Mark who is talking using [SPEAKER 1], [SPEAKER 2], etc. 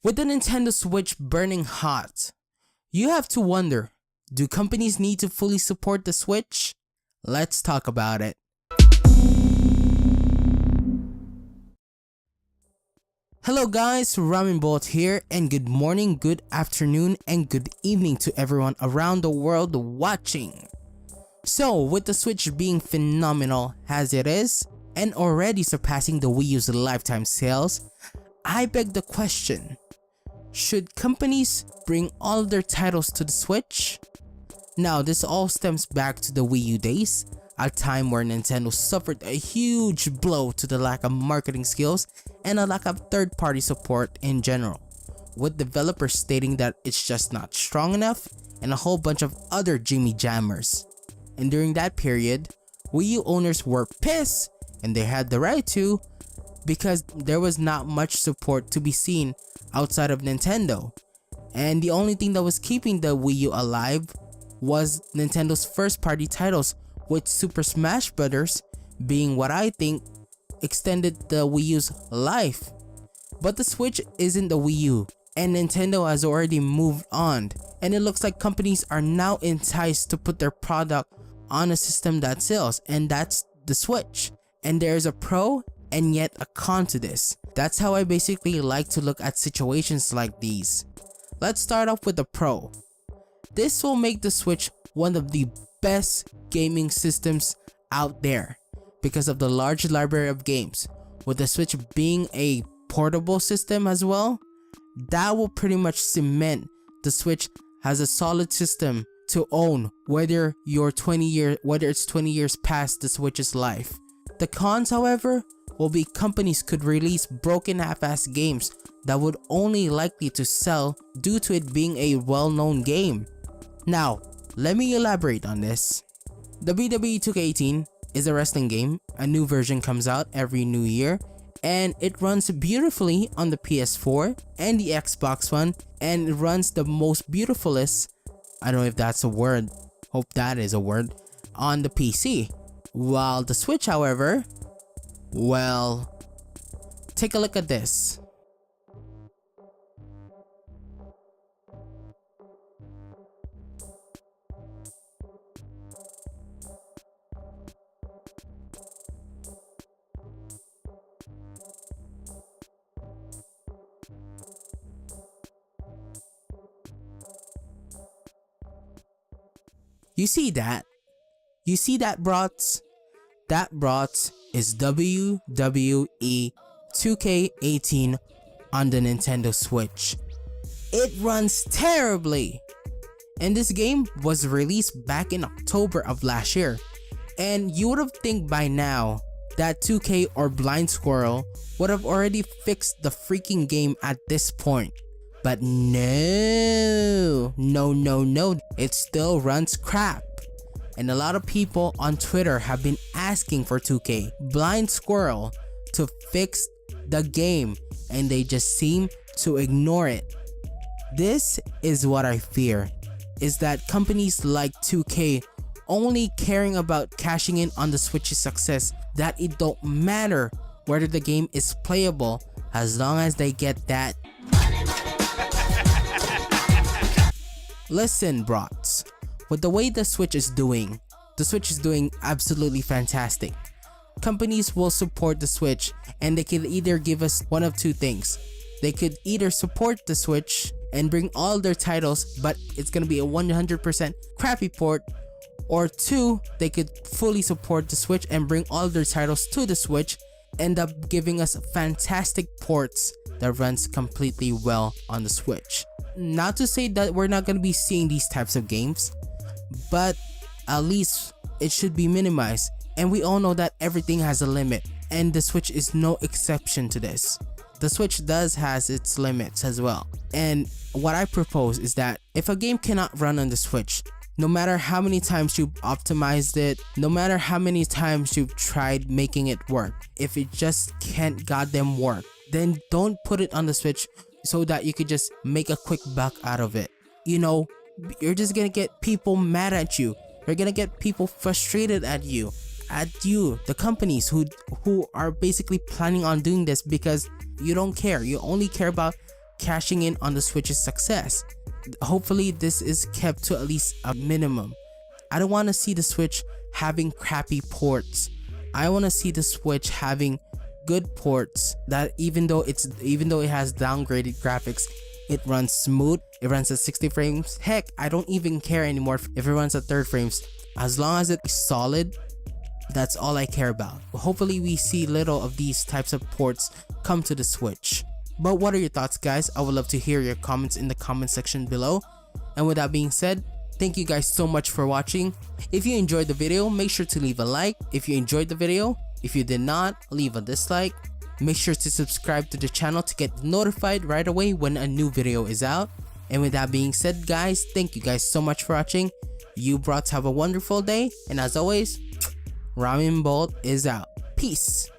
[SPEAKER 1] With the Nintendo Switch burning hot, you have to wonder, do companies need to fully support the Switch? Let's talk about it. Hello guys, Ramenbolt here, and good morning, good afternoon, and good evening to everyone around the world watching. So, with the Switch being phenomenal as it is, and already surpassing the Wii U's lifetime sales, I beg the question, should companies bring all of their titles to the Switch? Now, this all stems back to the Wii U days, a time where Nintendo suffered a huge blow to the lack of marketing skills and a lack of third-party support in general, with developers stating that it's just not strong enough and a whole bunch of other jimmy jammers. And during that period, Wii U owners were pissed, and they had the right to, because there was not much support to be seen outside of Nintendo. And the only thing that was keeping the Wii U alive was Nintendo's first-party titles, with Super Smash Bros. Being what I think extended the Wii U's life. But the Switch isn't the Wii U, and Nintendo has already moved on, and it looks like companies are now enticed to put their product on a system that sells, and that's the Switch. And there's a pro and yet a con to this. That's how I basically like to look at situations like these. Let's start off with the pro. This will make the Switch one of the best gaming systems out there because of the large library of games. With the Switch being a portable system as well, that will pretty much cement the Switch as a solid system to own whether it's 20 years past the Switch's life. The cons, however, will be companies could release broken half-assed games that would only likely to sell due to it being a well-known game. Now, let me elaborate on this. WWE 2K18 is a wrestling game. A new version comes out every new year, and it runs beautifully on the PS4 and the Xbox One, and it runs the most beautifulest, I don't know if that's a word, hope that is a word, on the PC. While the Switch, however, well, take a look at this. You see that? You see that, brats? That, brats, is WWE 2K18 on the Nintendo Switch. It runs terribly! And this game was released back in October of last year. And you would have think by now that 2K or Blind Squirrel would have already fixed the freaking game at this point. But no, it still runs crap. And a lot of people on Twitter have been asking for 2K, Blind Squirrel, to fix the game, and they just seem to ignore it. This is what I fear, is that companies like 2K only caring about cashing in on the Switch's success, that it don't matter whether the game is playable as long as they get that. Listen, brats, with the way the Switch is doing absolutely fantastic. Companies will support the Switch, and they can either give us one of two things. They could either support the Switch and bring all their titles, but it's gonna be a 100% crappy port, or two, they could fully support the Switch and bring all their titles to the Switch, end up giving us fantastic ports that runs completely well on the Switch. Not to say that we're not going to be seeing these types of games, but at least it should be minimized, and we all know that everything has a limit, and the Switch is no exception to this. The Switch has its limits as well, and what I propose is that if a game cannot run on the Switch, no matter how many times you've optimized it, no matter how many times you've tried making it work, if it just can't goddamn work, then don't put it on the Switch so that you could just make a quick buck out of it. You know, you're just gonna get people mad at you. You're gonna get people frustrated at you, the companies who are basically planning on doing this because you don't care. You only care about cashing in on the Switch's success. Hopefully this is kept to at least a minimum. I don't want to see the Switch having crappy ports. I want to see the Switch having good ports that even though it has downgraded graphics, it runs smooth, it runs at 60 frames. Heck, I don't even care anymore if it runs at 30 frames. As long as it's solid, that's all I care about. Hopefully we see little of these types of ports come to the Switch. But what are your thoughts, guys? I would love to hear your comments in the comment section below. And with that being said, thank you guys so much for watching. If you enjoyed the video, make sure to leave a like. If you enjoyed the video, if you did not, leave a dislike. Make sure to subscribe to the channel to get notified right away when a new video is out. And with that being said, guys, thank you guys so much for watching. You brats have a wonderful day, and as always, Ramenbolt is out. Peace.